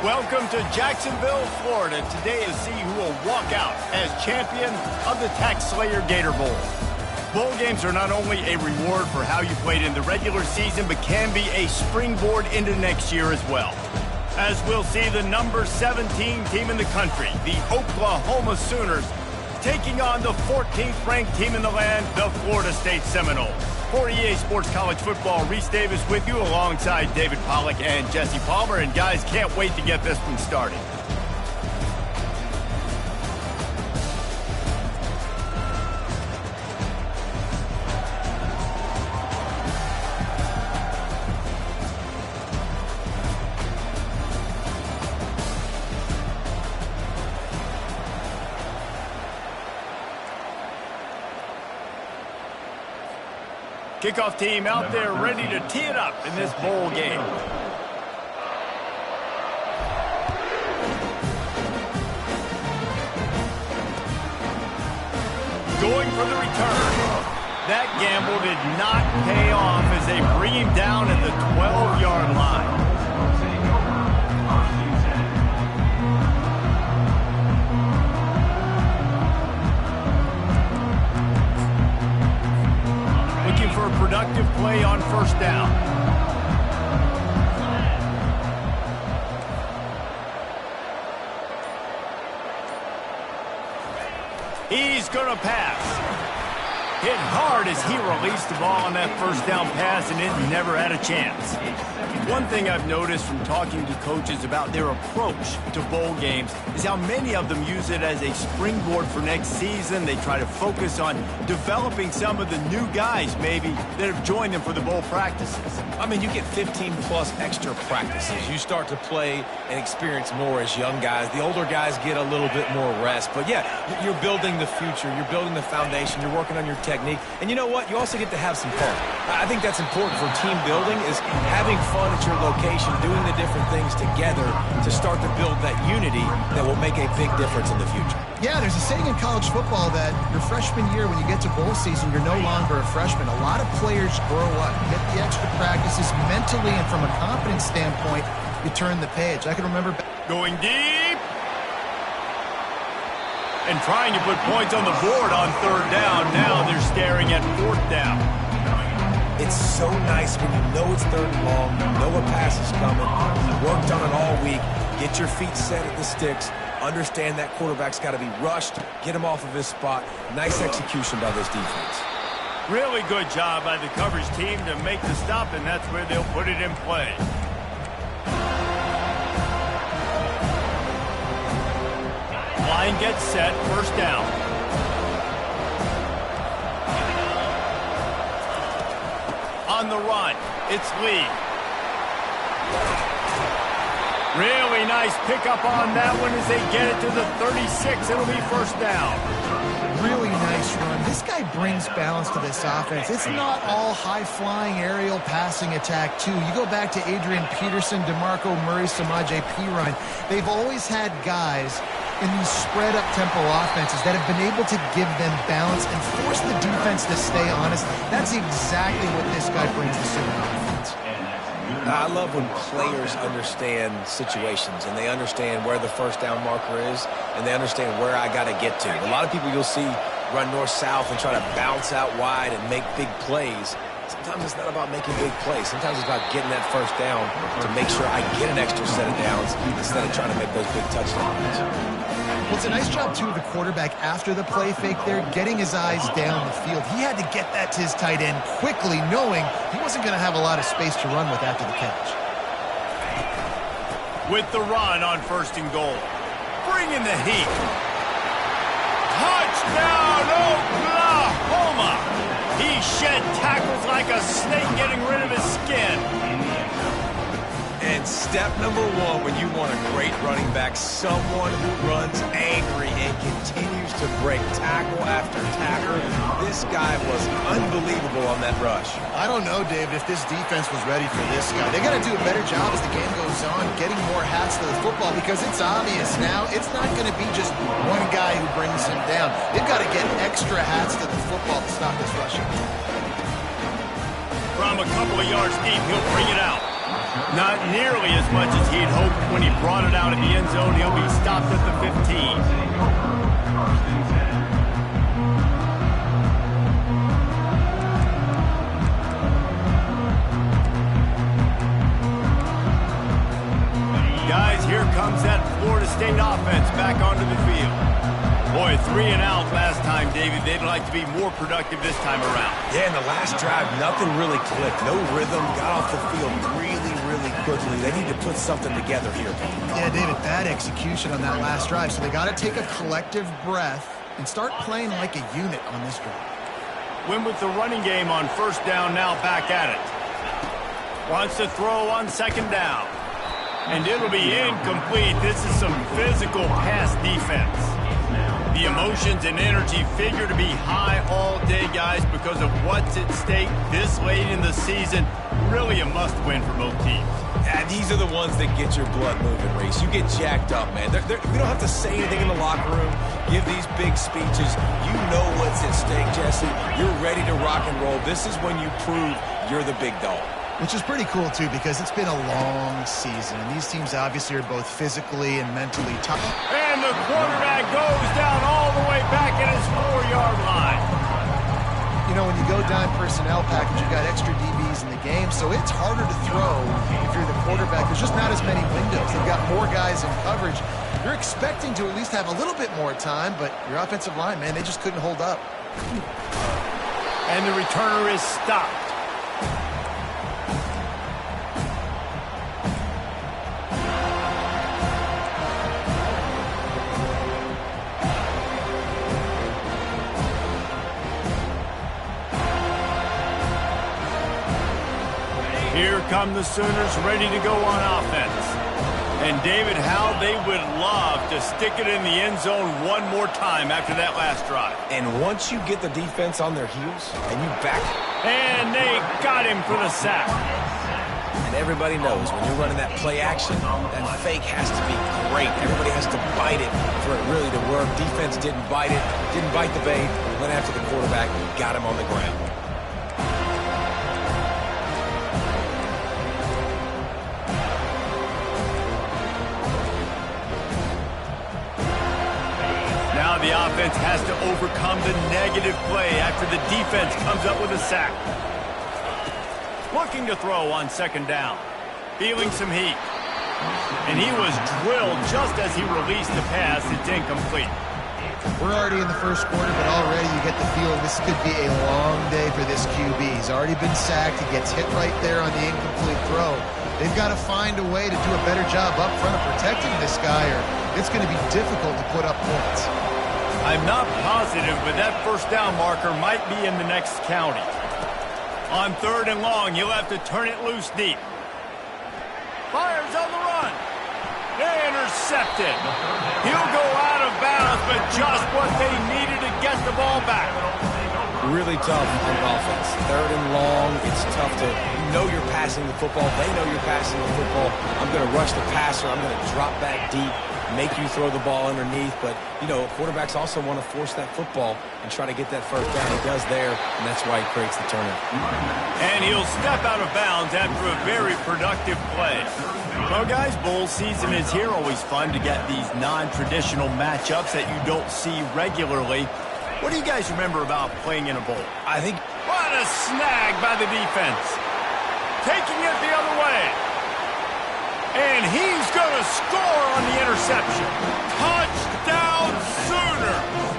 Welcome to Jacksonville, Florida. Today to see who will walk out as champion of the Tax Slayer Gator Bowl. Bowl games are not only a reward for how you played in the regular season, but can be a springboard into next year as well. As we'll see the number 17 team in the country, the Oklahoma Sooners, taking on the 14th ranked team in the land, the Florida State Seminoles. For EA Sports College Football, Reese Davis with you alongside David Pollack and Jesse Palmer. And guys, can't wait to get this one started. Kickoff team out there ready to tee it up in this bowl game. Going for the return. That gamble did not pay off as they bring him down at the 12-yard line. For a productive play on first down. He's going to pass. Hit hard as he released the ball on that first down pass, and it never had a chance. One thing I've noticed from talking to coaches about their approach to bowl games is how many of them use it as a springboard for next season. They try to focus on developing some of the new guys maybe that have joined them for the bowl practices. I mean, you get 15-plus extra practices. You start to play and experience more as young guys. The older guys get a little bit more rest. But, yeah, you're building the future. You're building the foundation. You're working on your technique. And you know what? You also get to have some fun. I think that's important for team building is having fun at your location, doing the different things together to start to build that unity that will make a big difference in the future. Yeah, there's a saying in college football that your freshman year, when you get to bowl season, you're no longer a freshman. A lot of players grow up, get the extra practices mentally, and from a confidence standpoint, you turn the page. I can remember going deep and trying to put points on the board on third down. Now they're staring at fourth down. It's so nice when you know it's third and long, you know a pass is coming, you worked on it all week, get your feet set at the sticks, understand that quarterback's got to be rushed, get him off of his spot. Nice execution by this defense. Really good job by the coverage team to make the stop, and that's where they'll put it in play. Line gets set, first down. On the run, it's Lee. Really nice pickup on that one as they get it to the 36. It'll be first down. Really nice run. This guy brings balance to this offense. It's not all high-flying aerial passing attack, too. You go back to Adrian Peterson, DeMarco Murray, Samaje Perine. They've always had guys in these spread-up tempo offenses that have been able to give them balance and force the defense to stay honest. That's exactly what this guy brings to Sooner offense. I love when players understand situations and they understand where the first down marker is and they understand where I got to get to. A lot of people you'll see run north-south and try to bounce out wide and make big plays. Sometimes it's not about making big plays. Sometimes it's about getting that first down to make sure I get an extra set of downs instead of trying to make those big touchdowns. Well, it's a nice job, too, of the quarterback after the play fake there, getting his eyes down the field. He had to get that to his tight end quickly, knowing he wasn't going to have a lot of space to run with after the catch. With the run on first and goal. Bring in the heat. Touchdown, Oklahoma! He shed tackles like a snake getting rid of his skin. And step number one when you want a great running back, someone who runs angry and continues to break tackle after tackle. This guy was unbelievable on that rush. I don't know, David, if this defense was ready for this guy. They got to do a better job as the game goes on, getting more hats to the football, because it's obvious now it's not going to be just one guy who brings him down. They've got to get extra hats to the football to stop this rushing. From a couple of yards deep, he'll bring it out. Not nearly as much as he'd hoped when he brought it out of the end zone. He'll be stopped at the 15. Guys, here comes that Florida State offense back onto the field. Boy, 3 and out last time, David. They'd like to be more productive this time around. Yeah, in the last drive, nothing really clicked. No rhythm, got off the field really quickly. They need to put something together here. Yeah, David, bad execution on that last drive. So they got to take a collective breath and start playing like a unit on this drive. Win with the running game on first down, now back at it. Wants to throw on second down. And it'll be incomplete. This is some physical pass defense. The emotions and energy figure to be high all day, guys, because of what's at stake this late in the season. Really a must-win for both teams. Yeah, these are the ones that get your blood moving, Reese. You get jacked up, man. We don't have to say anything in the locker room, give these big speeches. You know what's at stake, Jesse. You're ready to rock and roll. This is when you prove you're the big dog. Which is pretty cool, too, because it's been a long season. And these teams obviously are both physically and mentally tough. And the quarterback goes down all the way back at his 4-yard line. You know, when you go dime personnel package, you've got extra DBs in the game, so it's harder to throw if you're the quarterback. There's just not as many windows. They've got more guys in coverage. You're expecting to at least have a little bit more time, but your offensive line, man, they just couldn't hold up. And the returner is stopped. Here come the Sooners ready to go on offense. And David, how they would love to stick it in the end zone one more time after that last drive. And once you get the defense on their heels and you back... And they got him for the sack. And everybody knows when you're running that play action, that fake has to be great. Everybody has to bite it for it really to work. Defense didn't bite it, didn't bite the bait, went after the quarterback, got him on the ground. The offense has to overcome the negative play after the defense comes up with a sack. Looking to throw on second down. Feeling some heat. And he was drilled just as he released the pass. It's incomplete. We're already in the first quarter, but already you get the feel this could be a long day for this QB. He's already been sacked. He gets hit right there on the incomplete throw. They've got to find a way to do a better job up front of protecting this guy, or it's going to be difficult to put up points. I'm not positive, but that first down marker might be in the next county. On third and long, you'll have to turn it loose deep. Fires on the run. Intercepted. He'll go out of bounds, but just what they needed to get the ball back. Really tough on offense. Third and long, it's tough to... You know you're passing the football. They know you're passing the football. I'm going to rush the passer. I'm going to drop back deep. Make you throw the ball underneath, but, you know, quarterbacks also want to force that football and try to get that first down. He does there, and that's why he creates the turnover. And he'll step out of bounds after a very productive play. Well, guys, bowl season is here. Always fun to get these non-traditional matchups that you don't see regularly. What do you guys remember about playing in a bowl? I think... What a snag by the defense. Taking it the other way. And he's going to score on the interception. Touchdown, Sooners!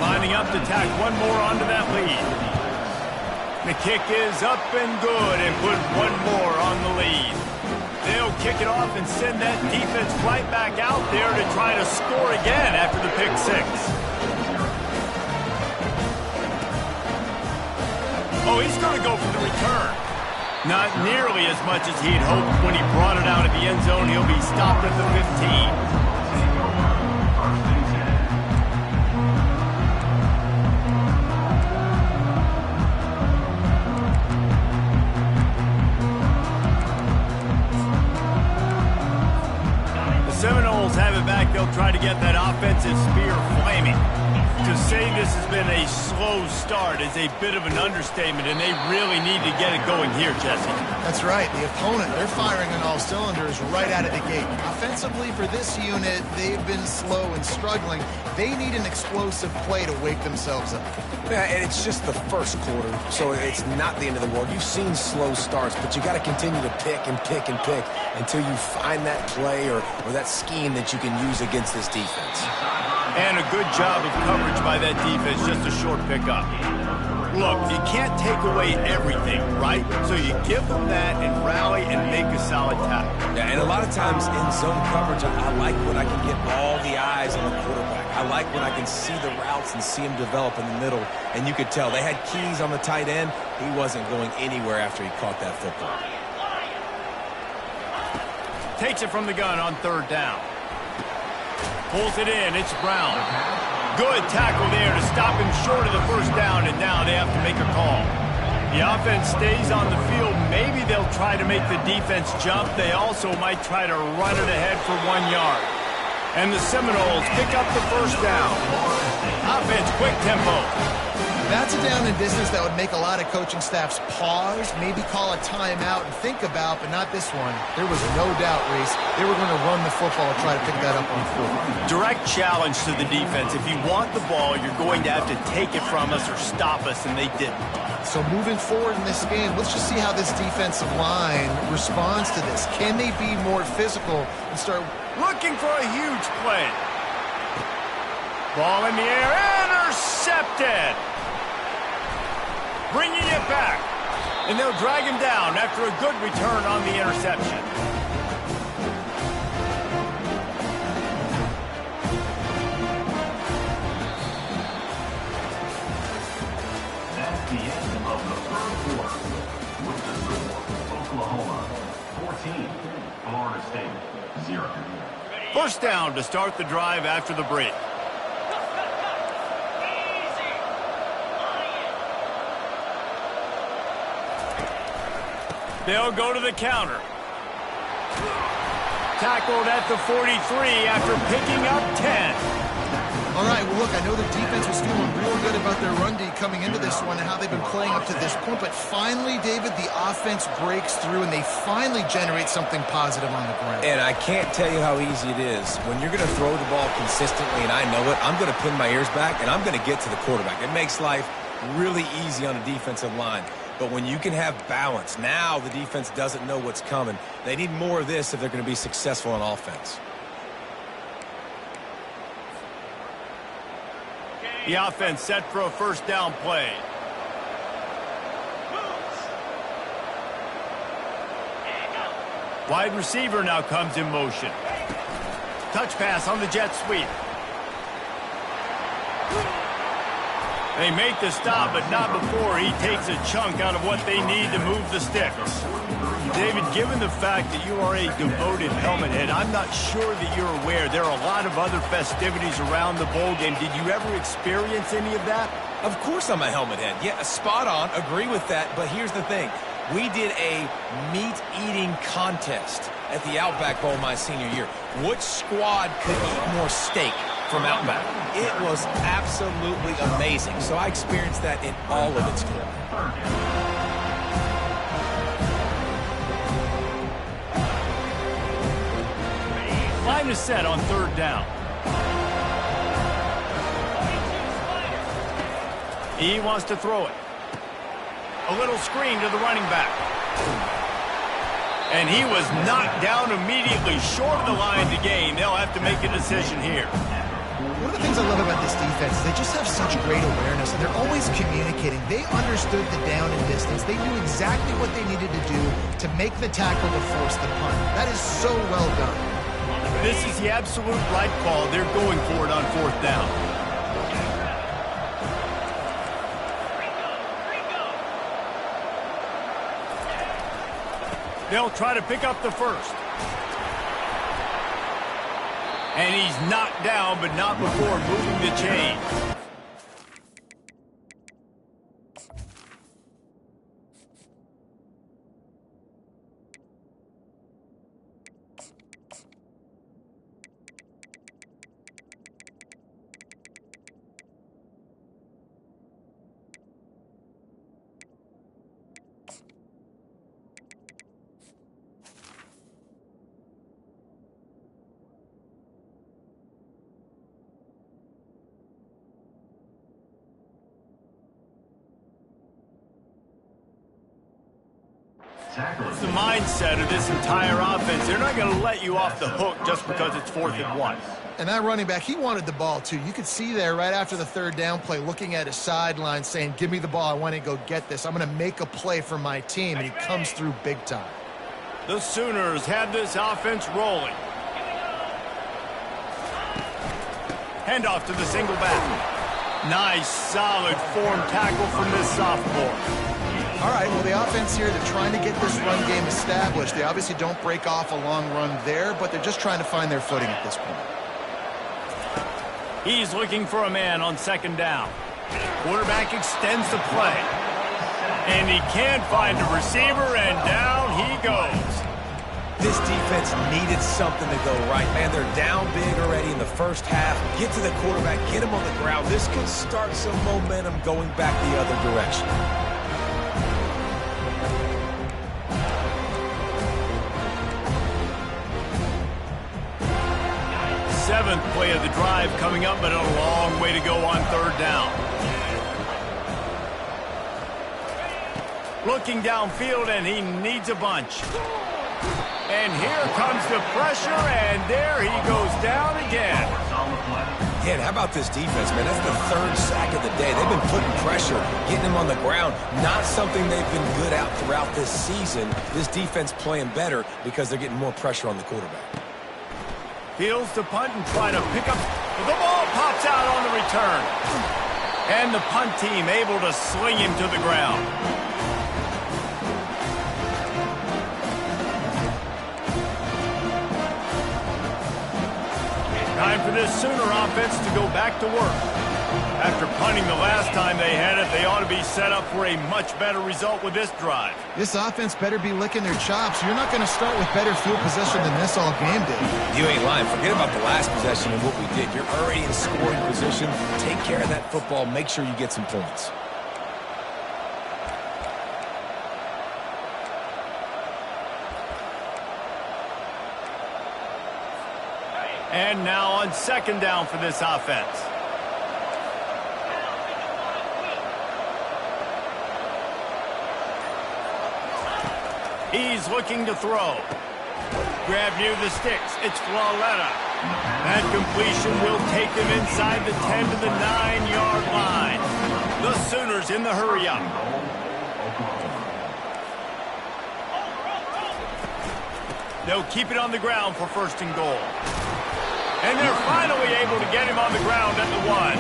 Lining up to tack one more onto that lead. The kick is up and good and put one more on the lead. They'll kick it off and send that defense right back out there to try to score again after the pick six. Oh, he's going to go for the return. Not nearly as much as he'd hoped when he brought it out of the end zone. He'll be stopped at the 15. The Seminoles have it back. They'll try to get that offensive spear flaming. To say this has been a slow start is a bit of an understatement, and they really need to get it going here, Jesse. That's right. The opponent, they're firing on all cylinders right out of the gate. Offensively, for this unit, they've been slow and struggling. They need an explosive play to wake themselves up. Yeah, and it's just the first quarter, so it's not the end of the world. You've seen slow starts, but you got to continue to pick and pick and pick until you find that play or that scheme that you can use against this defense. And a good job of coverage by that defense, just a short pickup. Look, you can't take away everything, right? So you give them that and rally and make a solid tackle. Yeah, and a lot of times in zone coverage, I like when I can get all the eyes on the quarterback. I like when I can see the routes and see him develop in the middle. And you could tell they had keys on the tight end. He wasn't going anywhere after he caught that football. Takes it from the gun on third down. Pulls it in. It's Brown. Good tackle there to stop him short of the first down, and now they have to make a call. The offense stays on the field. Maybe they'll try to make the defense jump. They also might try to run it ahead for 1 yard. And the Seminoles pick up the first down. Offense, quick tempo. That's a down and distance that would make a lot of coaching staffs pause, maybe call a timeout and think about, but not this one. There was no doubt, Reese, they were going to run the football and try to pick that up on foot. Direct challenge to the defense. If you want the ball, you're going to have to take it from us or stop us, and they didn't. So moving forward in this game, let's just see how this defensive line responds to this. Can they be more physical and start looking for a huge play? Ball in the air, intercepted. Bringing it back. And they'll drag him down after a good return on the interception. That's the end of the first quarter. With the score, Oklahoma 14, Florida State 0. First down to start the drive after the break. They'll go to the counter. Tackled at the 43 after picking up 10. All right, well, look, I know the defense was feeling real good about their run D coming into this one and how they've been playing up to this point, but finally, David, the offense breaks through and they finally generate something positive on the ground. And I can't tell you how easy it is. When you're going to throw the ball consistently, and I know it, I'm going to pin my ears back, and I'm going to get to the quarterback. It makes life really easy on a defensive line. But when you can have balance, now the defense doesn't know what's coming. They need more of this if they're going to be successful on offense. The offense set for a first down play. Wide receiver now comes in motion. Touch pass on the jet sweep. They make the stop, but not before he takes a chunk out of what they need to move the sticks. David, given the fact that you are a devoted helmet head, I'm not sure that you're aware there are a lot of other festivities around the bowl game. Did you ever experience any of that? Of course I'm a helmet head. Yeah, spot on. Agree with that. But here's the thing. We did a meat-eating contest at the Outback Bowl my senior year. Which squad could eat more steak from Outback? It was absolutely amazing. So I experienced that in all of its glory. Line is set on third down. He wants to throw it. A little screen to the running back. And he was knocked down immediately short of the line to gain. They'll have to make a decision here. One of the things I love about this defense is they just have such great awareness, and they're always communicating. They understood the down and distance. They knew exactly what they needed to do to make the tackle to force the punt. That is so well done. This is the absolute right call. They're going for it on fourth down. They'll try to pick up the first. And he's knocked down, but not before moving the chain. Tackling. It's the mindset of this entire offense. They're not going to let you off the hook just because it's 4th and 1. And that running back, he wanted the ball, too. You could see there right after the 3rd down play, looking at his sideline, saying, give me the ball. I want to go get this. I'm going to make a play for my team. And he comes through big time. The Sooners have this offense rolling. Handoff to the single back. Nice, solid form tackle from this sophomore. All right, well, the offense here, they're trying to get this run game established. They obviously don't break off a long run there, but they're just trying to find their footing at this point. He's looking for a man on 2nd down. Quarterback extends the play. And he can't find a receiver, and down he goes. This defense needed something to go right, man. They're down big already in the first half. Get to the quarterback, get him on the ground. This could start some momentum going back the other direction. 7th play of the drive coming up, but a long way to go on 3rd down. Looking downfield, and he needs a bunch. And here comes the pressure, and there he goes down again. Yeah, and how about this defense, man? That's the 3rd sack of the day. They've been putting pressure, getting him on the ground. Not something they've been good at throughout this season. This defense playing better because they're getting more pressure on the quarterback. Fields to punt and try to pick up. The ball pops out on the return. And the punt team able to sling him to the ground. Time for this Sooner offense to go back to work. After punting the last time they had it, they ought to be set up for a much better result with this drive. This offense better be licking their chops. You're not going to start with better field possession than this all game did. You ain't lying. Forget about the last possession and what we did. You're already in scoring position. Take care of that football. Make sure you get some points. And now on 2nd down for this offense. He's looking to throw. Grab near the sticks. It's Flawletta. That completion will take them inside the 10 to the 9-yard line. The Sooners in the hurry-up. They'll keep it on the ground for 1st and goal. And they're finally able to get him on the ground at the 1.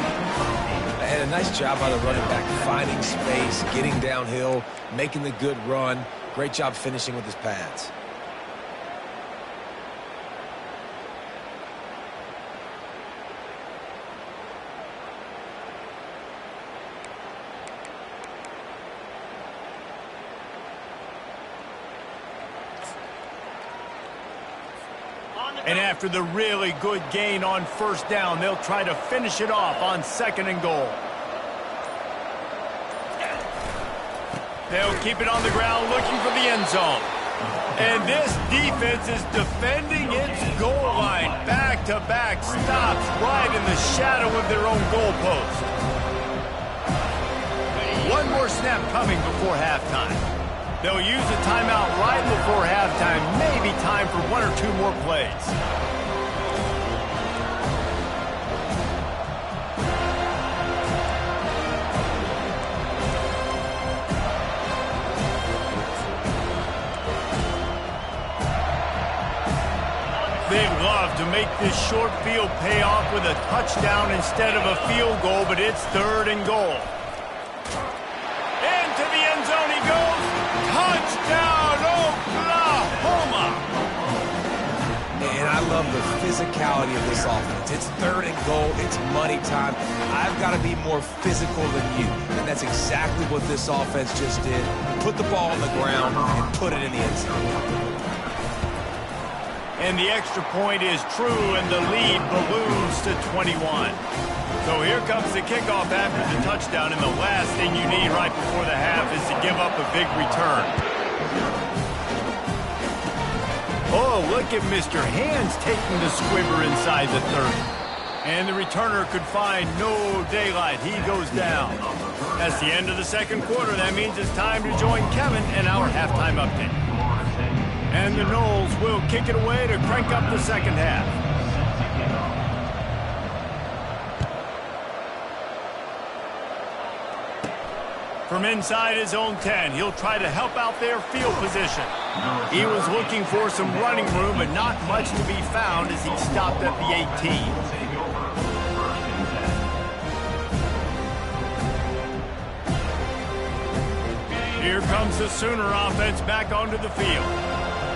And a nice job by the running back, finding space, getting downhill, making the good run. Great job finishing with his pads. And after the really good gain on 1st down, they'll try to finish it off on 2nd and goal. They'll keep it on the ground looking for the end zone. And this defense is defending its goal line. Back-to-back stops right in the shadow of their own goalpost. One more snap coming before halftime. They'll use a timeout right before halftime. Maybe time for 1 or 2 more plays. They'd love to make this short field pay off with a touchdown instead of a field goal, but it's 3rd and goal. Into the end zone he goes. Touchdown, Oklahoma! And I love the physicality of this offense. It's 3rd and goal. It's money time. I've got to be more physical than you. And that's exactly what this offense just did. Put the ball on the ground and put it in the end zone. And the extra point is true, and the lead balloons to 21. So here comes the kickoff after the touchdown, and the last thing you need right before the half is to give up a big return. Oh, look at Mr. Hands taking the squibber inside the 30. And the returner could find no daylight. He goes down. That's the end of the second quarter. That means it's time to join Kevin in our halftime update. And the Noles will kick it away to crank up the second half. From inside his own 10, he'll try to help out their field position. He was looking for some running room, but not much to be found as he stopped at the 18. Here comes the Sooner offense back onto the field.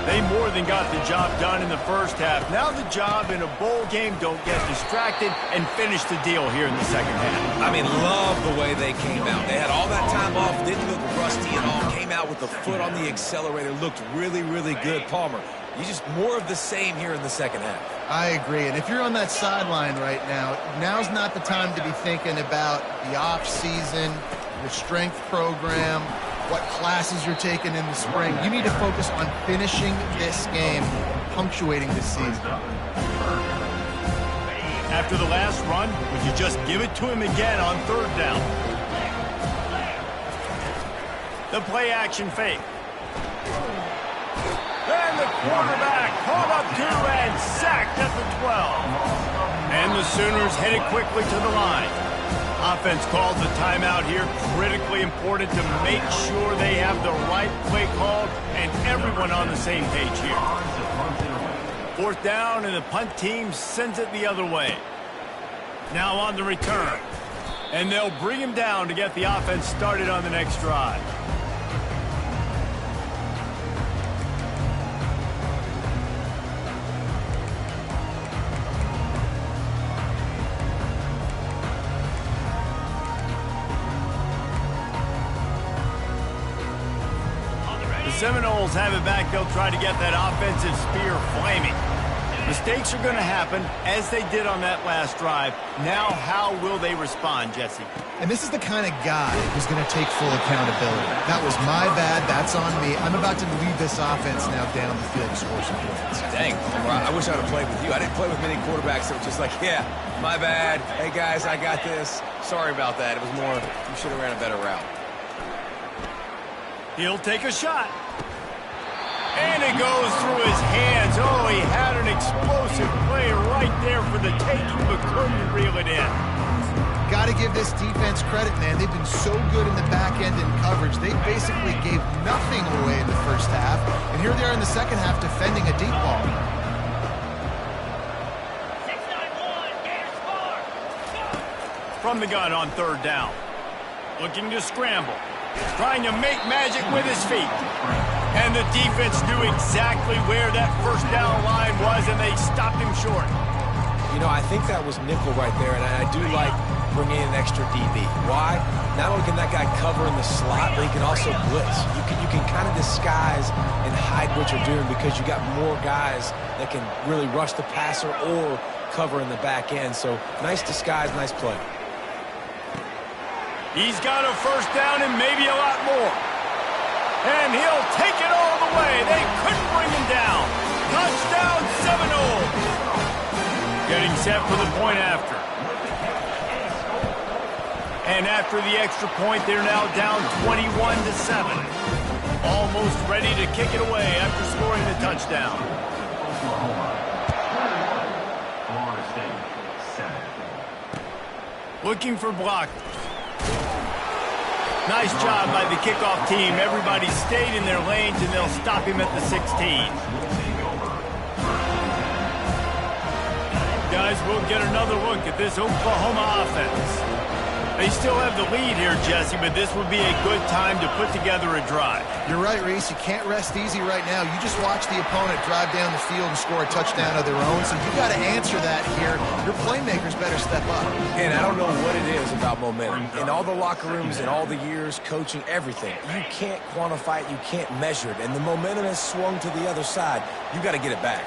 They more than got the job done in the first half. Now the job in a bowl game, don't get distracted and finish the deal here in the second half. I mean, love the way they came out. They had all that time off, didn't look rusty at all, came out with the foot on the accelerator, looked really, really good. Palmer, you just more of the same here in the second half. I agree, and if you're on that sideline right now, now's not the time to be thinking about the off-season, your strength program, what classes you're taking in the spring. You need to focus on finishing this game, punctuating this season. After the last run, would you just give it to him again on third down? The play action fake. And the quarterback caught up to and sacked at the 12. And the Sooners headed quickly to the line. Offense calls a timeout here. Critically important to make sure they have the right play called and everyone on the same page here. Fourth down, and the punt team sends it the other way. Now on the return. And they'll bring him down to get the offense started on the next drive. Seminoles have it back. They'll try to get that offensive spear flaming. Mistakes are going to happen, as they did on that last drive. Now, how will they respond, Jesse? And this is the kind of guy who's going to take full accountability. That was my bad. That's on me. I'm about to lead this offense now down the field to score some points. Dang, I wish I would have played with you. I didn't play with many quarterbacks that were just like, yeah, my bad. Hey, guys, I got this. Sorry about that. It was more, you should have ran a better route. He'll take a shot. And it goes through his hands. Oh, he had an explosive play right there for the taking, but couldn't reel it in. Got to give this defense credit, man. They've been so good in the back end in coverage. They basically gave nothing away in the first half. And here they are in the second half defending a deep ball. From the gun on third down. Looking to scramble. Trying to make magic with his feet. And the defense knew exactly where that first down line was, and they stopped him short. You know, I think that was nickel right there, and I do like bringing in an extra DB. Why? Not only can that guy cover in the slot, but he can also blitz. You can kind of disguise and hide what you're doing because you got more guys that can really rush the passer or cover in the back end. So nice disguise, nice play. He's got a first down and maybe a lot more. And he'll take it all the way. They couldn't bring him down. Touchdown, Seminoles. Getting set for the point after. And after the extra point, they're now down 21-7. Almost ready to kick it away after scoring the touchdown. Florida State, 7. Looking for blockers. Nice job by the kickoff team. Everybody stayed in their lanes, and they'll stop him at the 16. Guys, we'll get another look at this Oklahoma offense. They still have the lead here, Jesse, but this would be a good time to put together a drive. You're right, Reese. You can't rest easy right now. You just watch the opponent drive down the field and score a touchdown of their own, so you got to answer that here. Your playmakers better step up. And I don't know what it is about momentum. In all the locker rooms, in all the years, coaching, everything, you can't quantify it, you can't measure it. And the momentum has swung to the other side. You got to get it back.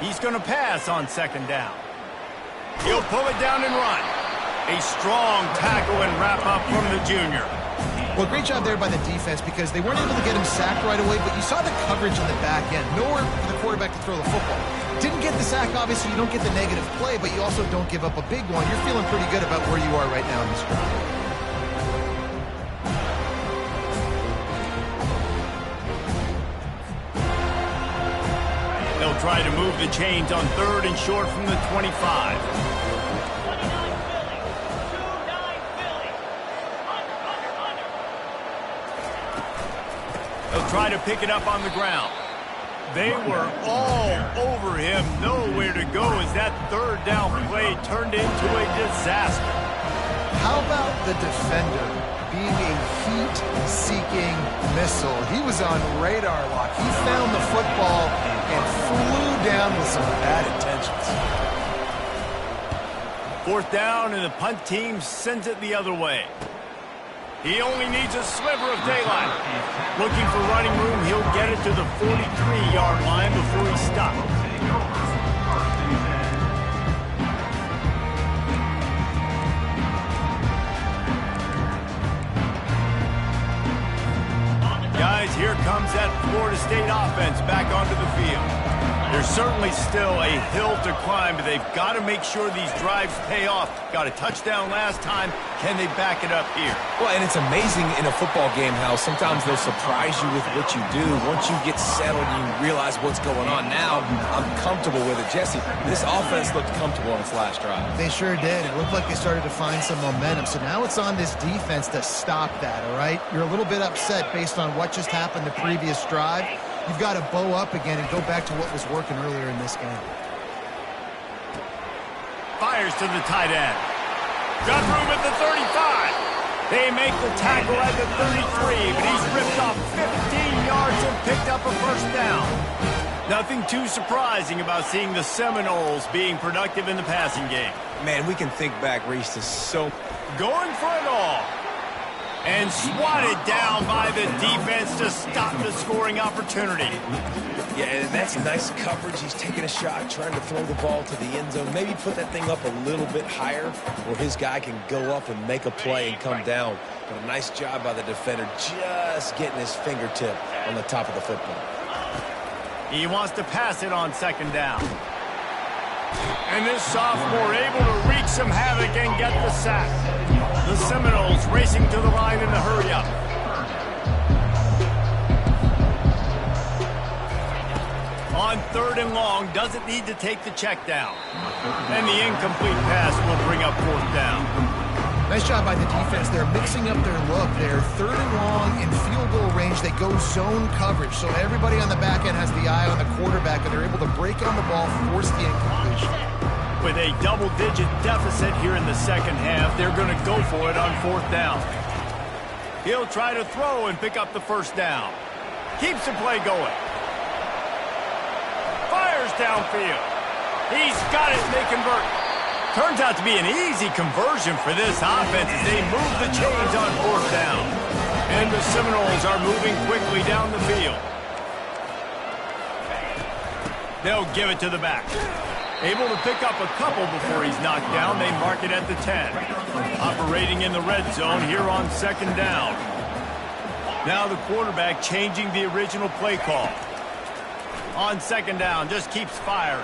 He's going to pass on second down. He'll pull it down and run. A strong tackle and wrap up from the junior. Well, great job there by the defense because they weren't able to get him sacked right away, but you saw the coverage in the back end. Nowhere for the quarterback to throw the football. Didn't get the sack, obviously. You don't get the negative play, but you also don't give up a big one. You're feeling pretty good about where you are right now in this drive. They'll try to move the chains on 3rd and short from the 25. They'll try to pick it up on the ground. They were all over him. Nowhere to go as that 3rd down play turned into a disaster. How about the defender being a heat-seeking missile? He was on radar lock. He found the football and flew down with some bad intentions. 4th down, and the punt team sends it the other way. He only needs a sliver of daylight. Looking for running room, he'll get it to the 43-yard line before he stops. Guys, here comes that Florida State offense back onto the field. There's certainly still a hill to climb, but they've got to make sure these drives pay off. Got a touchdown last time. Can they back it up here? Well, and it's amazing in a football game how sometimes they'll surprise you with what you do. Once you get settled, you realize what's going on. Now, I'm comfortable with it. Jesse, this offense looked comfortable on its last drive. They sure did. It looked like they started to find some momentum. So now it's on this defense to stop that, all right? You're a little bit upset based on what just happened the previous drive. You've got to bow up again and go back to what was working earlier in this game. Fires to the tight end. Got room at the 35. They make the tackle at the 33, but he's ripped off 15 yards and picked up a 1st down. Nothing too surprising about seeing the Seminoles being productive in the passing game. Man, we can think back, Reese, to so... Going for it all. And swatted down by the defense to stop the scoring opportunity. Yeah, and that's nice coverage. He's taking a shot, trying to throw the ball to the end zone. Maybe put that thing up a little bit higher where his guy can go up and make a play and come down. But a nice job by the defender just getting his fingertip on the top of the football. He wants to pass it on 2nd down. And this sophomore able to wreak some havoc and get the sack. The Seminoles racing to the line in the hurry-up. On 3rd and long, doesn't need to take the check down. And the incomplete pass will bring up 4th down. Nice job by the defense. They're mixing up their look. They're 3rd and long in field goal range. They go zone coverage. So everybody on the back end has the eye on the quarterback, and they're able to break on the ball, force the incompletion. With a double-digit deficit here in the 2nd half, they're going to go for it on 4th down. He'll try to throw and pick up the 1st down. Keeps the play going. Fires downfield. He's got it, and they convert. Turns out to be an easy conversion for this offense as they move the chains on 4th down. And the Seminoles are moving quickly down the field. They'll give it to the back. Able to pick up a couple before he's knocked down. They mark it at the 10. Operating in the red zone here on 2nd down. Now the quarterback changing the original play call. On 2nd down, just keeps firing.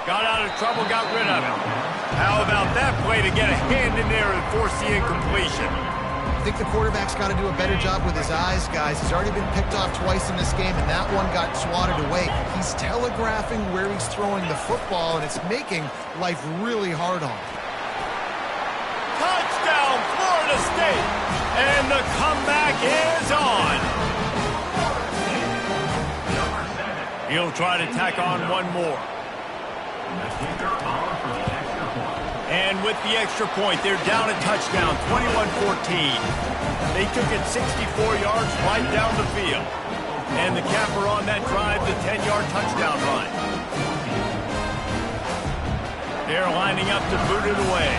Got out of trouble, got rid of it. How about that play to get a hand in there and force the incompletion? I think the quarterback's got to do a better job with his eyes, guys. He's already been picked off twice in this game, and that one got swatted away. He's telegraphing where he's throwing the football, and it's making life really hard on him. Touchdown, Florida State! And the comeback is on! He'll try to tack on one more. And with the extra point, they're down a touchdown, 21-14. They took it 64 yards right down the field. And the capper on that drive, the 10-yard touchdown run. They're lining up to boot it away.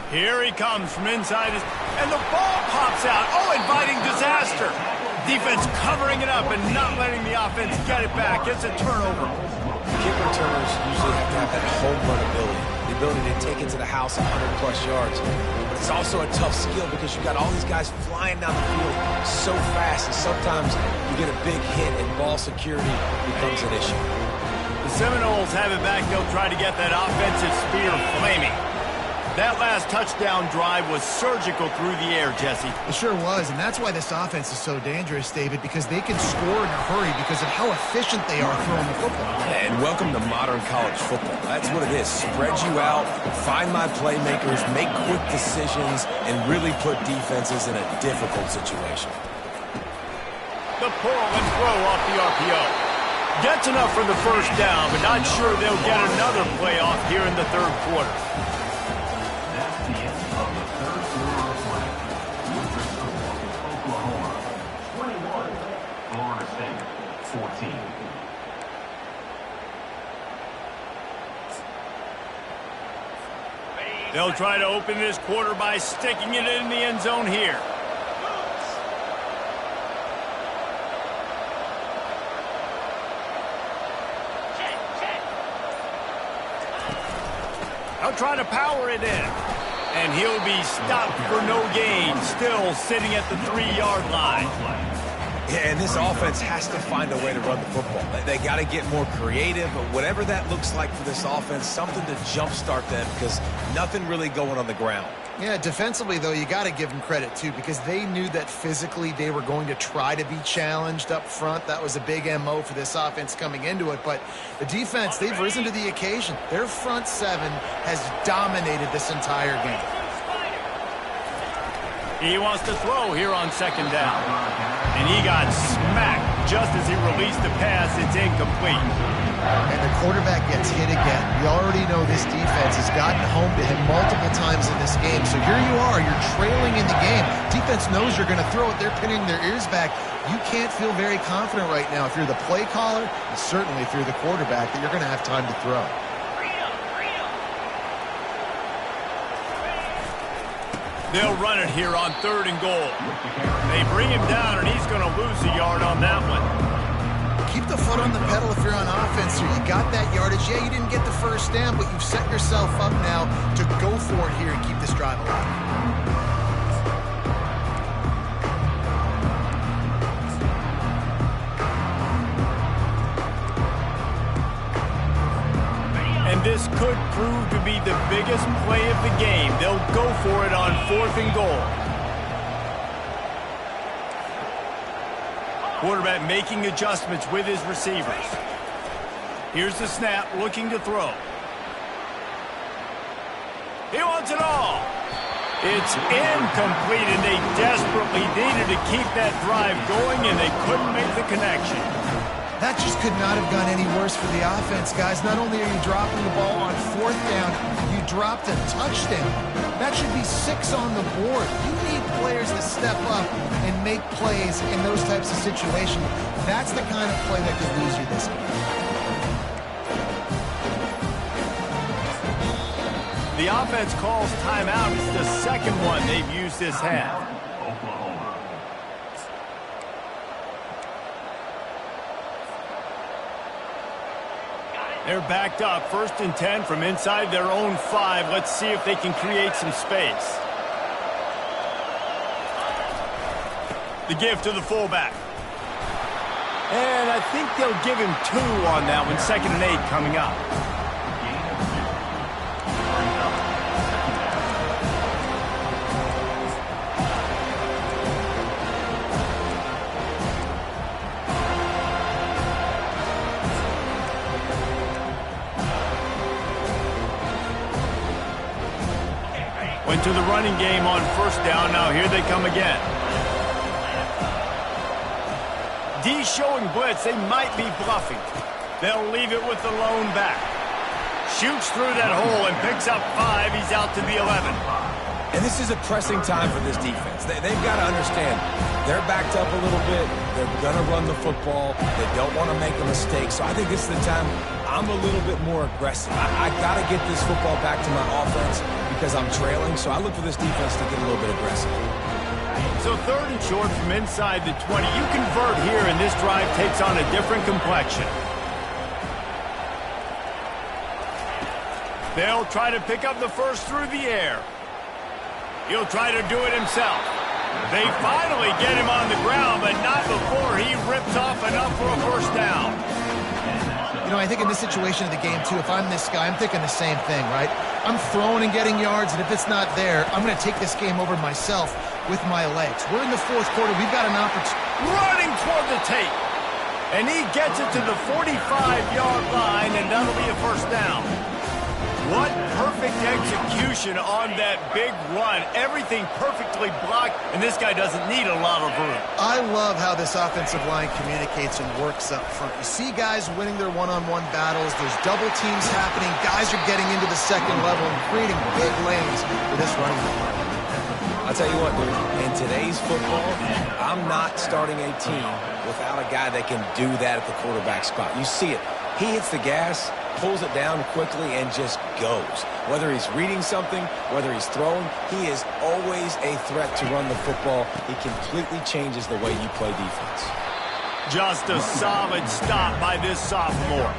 Here he comes from inside his... And the ball pops out. Oh, inviting disaster. Defense covering it up and not letting the offense get it back. It's a turnover. Kick returners usually have to have that home run ability, the ability to take it to the house 100-plus yards. But it's also a tough skill because you've got all these guys flying down the field so fast, and sometimes you get a big hit and ball security becomes an issue. The Seminoles have it back. They'll try to get that offensive spear flaming. That last touchdown drive was surgical through the air, Jesse. It sure was, and that's why this offense is so dangerous, David, because they can score in a hurry because of how efficient they are throwing the football. And welcome to modern college football. That's what it is. Spread you out, find my playmakers, make quick decisions, and really put defenses in a difficult situation. The pull and throw off the RPO. Gets enough for the first down, but not sure they'll get another play off here in the third quarter. That's the end of the third quarter of play. With the score, Oklahoma 21, Florida State 14. They'll try to open this quarter by sticking it in the end zone here. They'll try to power it in. And he'll be stopped for no gain, still sitting at the 3-yard line. Yeah, and this offense has to find a way to run the football. They got to get more creative, but whatever that looks like for this offense, something to jumpstart them because nothing really going on the ground. Yeah, defensively, though, you got to give them credit, too, because they knew that physically they were going to try to be challenged up front. That was a big MO for this offense coming into it. But the defense, they've risen to the occasion. Their front seven has dominated this entire game. He wants to throw here on second down. And he got smacked just as he released the pass. It's incomplete. And the quarterback gets hit again. We already know this defense has gotten home to him multiple times in this game. So here you are, you're trailing in the game. Defense knows you're going to throw it. They're pinning their ears back. You can't feel very confident right now if you're the play caller, and certainly if you're the quarterback, that you're going to have time to throw. They'll run it here on 3rd and goal. They bring him down, and he's going to lose a yard on that one. Keep the foot on the pedal if you're on offense here. You got that yardage. Yeah, you didn't get the first down, but you've set yourself up now to go for it here and keep this drive alive. And this could prove to be the biggest play of the game. They'll go for it on 4th and goal. Quarterback making adjustments with his receivers. Here's the snap, looking to throw. He wants it all. It's incomplete, and they desperately needed to keep that drive going, and they couldn't make the connection. That just could not have gone any worse for the offense, guys. Not only are you dropping the ball on 4th down, you dropped a touchdown. That should be 6 on the board. You need players to step up and make plays in those types of situations. That's the kind of play that could lose you this game. The offense calls timeout. It's the second one they've used this half. They're backed up, 1st and 10 from inside their own 5. Let's see if they can create some space. The give to the fullback. And I think they'll give him 2 on that one. 2nd and 8 coming up. Went to the running game on 1st down. Now here they come again. D showing blitz. They might be bluffing. They'll leave it with the lone back. Shoots through that hole and picks up 5. He's out to the 11. And this is a pressing time for this defense. They've got to understand they're backed up a little bit. They're going to run the football. They don't want to make a mistake. So I think this is the time I'm a little bit more aggressive. I got to get this football back to my offense because I'm trailing. So I look for this defense to get a little bit aggressive. So 3rd and short from inside the 20. You convert here, and this drive takes on a different complexion. They'll try to pick up the first through the air. He'll try to do it himself. They finally get him on the ground, but not before he rips off enough for a first down. You know, I think in this situation of the game, too, if I'm this guy, I'm thinking the same thing, right? I'm throwing and getting yards, and if it's not there, I'm going to take this game over myself with my legs. We're in the 4th quarter. We've got an opportunity. Running toward the tape. And he gets it to the 45-yard line, and that'll be a first down. What perfect execution on that big run. Everything perfectly blocked, and this guy doesn't need a lot of room. I love how this offensive line communicates and works up front. You see guys winning their one-on-one battles. There's double teams happening. Guys are getting into the second level and creating big lanes for this running back. I'll tell you what, dude, in today's football, I'm not starting a team without a guy that can do that at the quarterback spot. You see it. He hits the gas, pulls it down quickly, and just goes. Whether he's reading something, whether he's throwing, he is always a threat to run the football. He completely changes the way you play defense. Just a solid stop by this sophomore.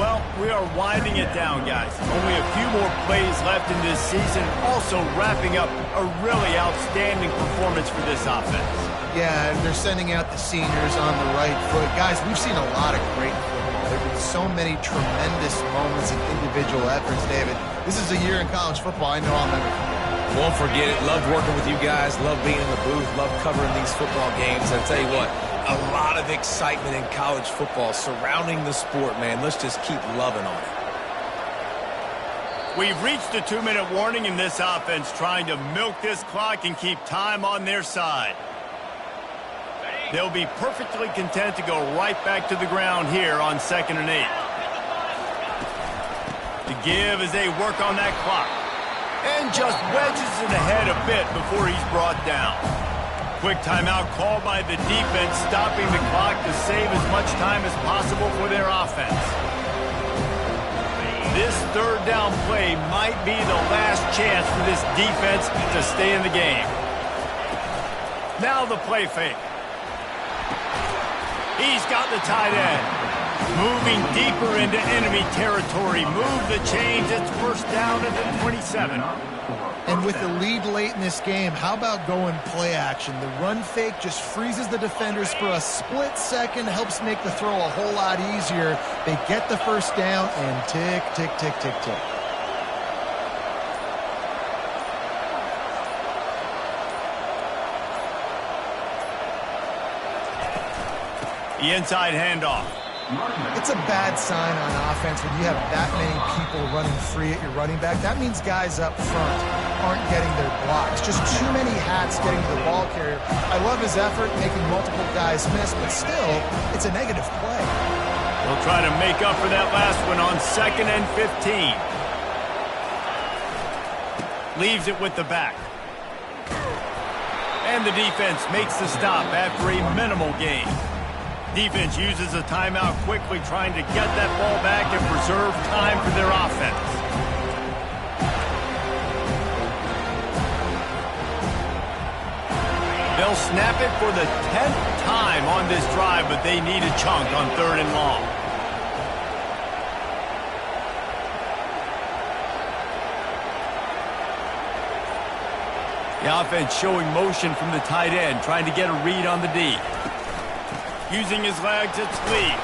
Well, we are winding it down, guys. Only a few more plays left in this season. Also wrapping up a really outstanding performance for this offense. Yeah, and they're sending out the seniors on the right foot. Guys, we've seen a lot of great football. There have been so many tremendous moments and individual efforts, David. This is a year in college football I know I'll never forget. Won't forget it. Loved working with you guys. Loved being in the booth. Loved covering these football games. I'll tell you what, a lot of excitement in college football surrounding the sport, man. Let's just keep loving on it. We've reached the 2-minute warning in this offense, trying to milk this clock and keep time on their side. They'll be perfectly content to go right back to the ground here on 2nd and 8. To give as they work on that clock. And just wedges it ahead a bit before he's brought down. Quick timeout called by the defense, stopping the clock to save as much time as possible for their offense. This 3rd down play might be the last chance for this defense to stay in the game. Now the play fake. He's got the tight end. Moving deeper into enemy territory. Move the chains. It's first down at the 27. And with the lead late in this game, how about going play action? The run fake just freezes the defenders for a split second, helps make the throw a whole lot easier. They get the first down and tick, tick, tick, tick, tick. The inside handoff. It's a bad sign on offense when you have that many people running free at your running back. That means guys up front aren't getting their blocks. Just too many hats getting to the ball carrier. I love his effort, making multiple guys miss, but still, it's a negative play. They'll try to make up for that last one on 2nd and 15. Leaves it with the back. And the defense makes the stop after a minimal gain. Defense uses a timeout quickly, trying to get that ball back and preserve time for their offense. They'll snap it for the 10th time on this drive, but they need a chunk on 3rd and long. The offense showing motion from the tight end, trying to get a read on the D. Using his legs, it's Lee.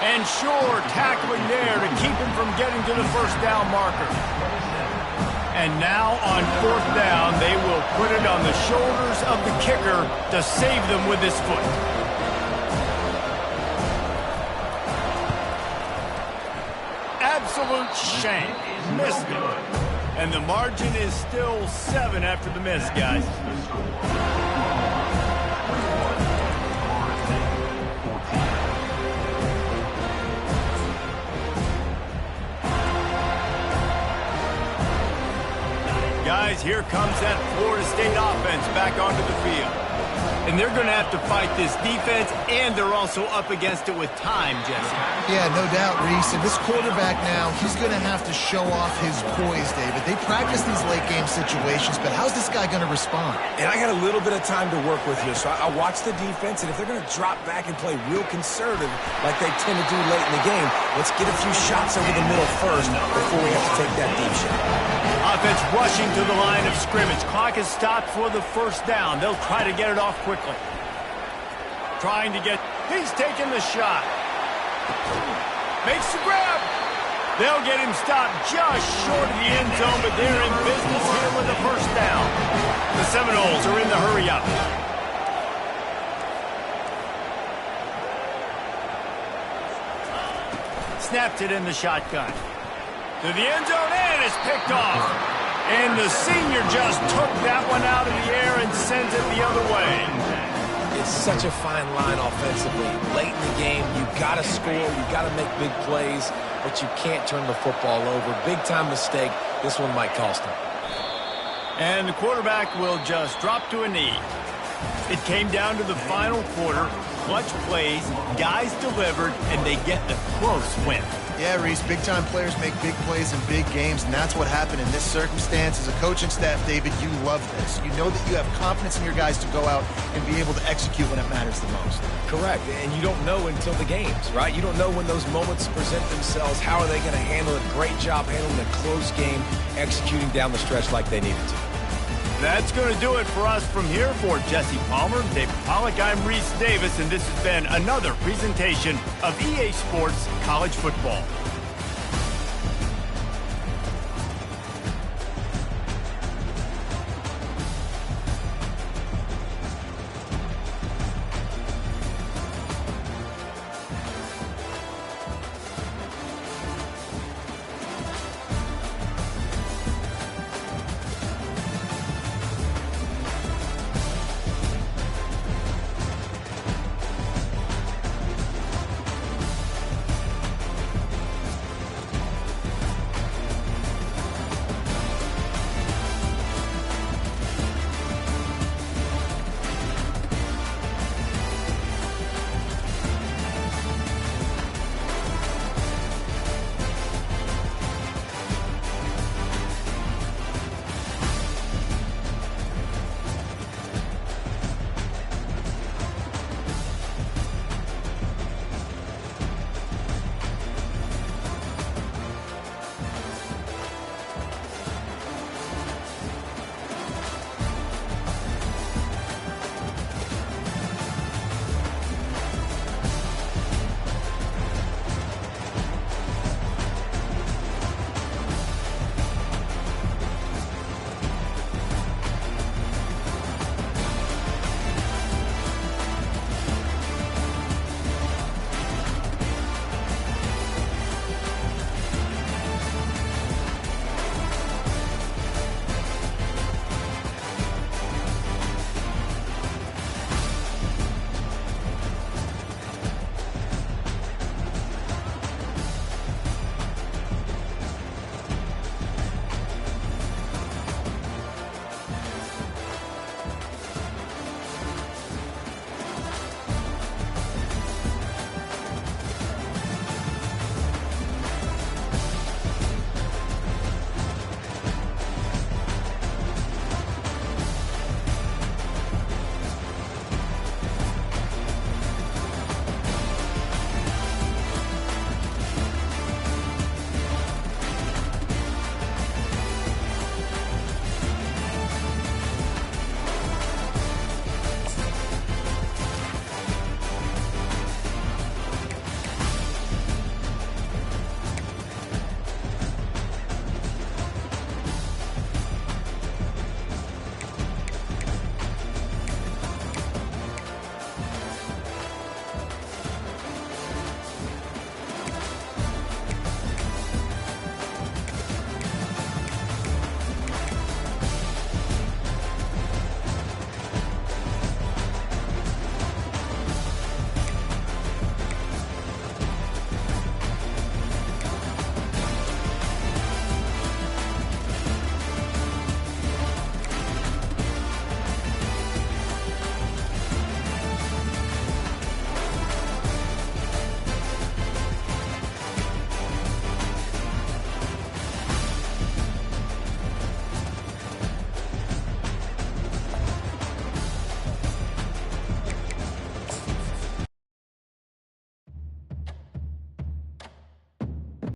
And Shore tackling there to keep him from getting to the first down marker. And now on 4th down, they will put it on the shoulders of the kicker to save them with his foot. Absolute shame. Missed it. And the margin is still 7 after the miss, guys. Guys, here comes that Florida State offense back onto the field. And they're going to have to fight this defense, and they're also up against it with time, Jesse. Yeah, no doubt, Reese. And this quarterback now, he's going to have to show off his poise, David. They practice these late-game situations, but how's this guy going to respond? And I got a little bit of time to work with here, so I watch the defense, and if they're going to drop back and play real conservative like they tend to do late in the game, let's get a few shots over the middle first before we have to take that deep shot. Offense rushing to the line of scrimmage. Clock is stopped for the first down. They'll try to get it off quickly. Trying to get... He's taking the shot. Makes the grab. They'll get him stopped just short of the end zone, but they're in business here with the first down. The Seminoles are in the hurry up. Snapped it in the shotgun. To the end zone, and it's picked off. And the senior just took that one out of the air and sends it the other way. It's such a fine line offensively. Late in the game, you got to score, you got to make big plays, but you can't turn the football over. Big-time mistake. This one might cost him. And the quarterback will just drop to a knee. It came down to the final quarter. Clutch plays, guys delivered, and they get a close win. Yeah, Reese, big-time players make big plays in big games, and that's what happened in this circumstance. As a coaching staff, David, you love this. You know that you have confidence in your guys to go out and be able to execute when it matters the most. Correct, and you don't know until the games, right? You don't know when those moments present themselves. How are they going to handle it? Great job handling a close game, executing down the stretch like they needed to. That's going to do it for us from here. For Jesse Palmer, David Pollack, I'm Reese Davis, and this has been another presentation of EA Sports College Football.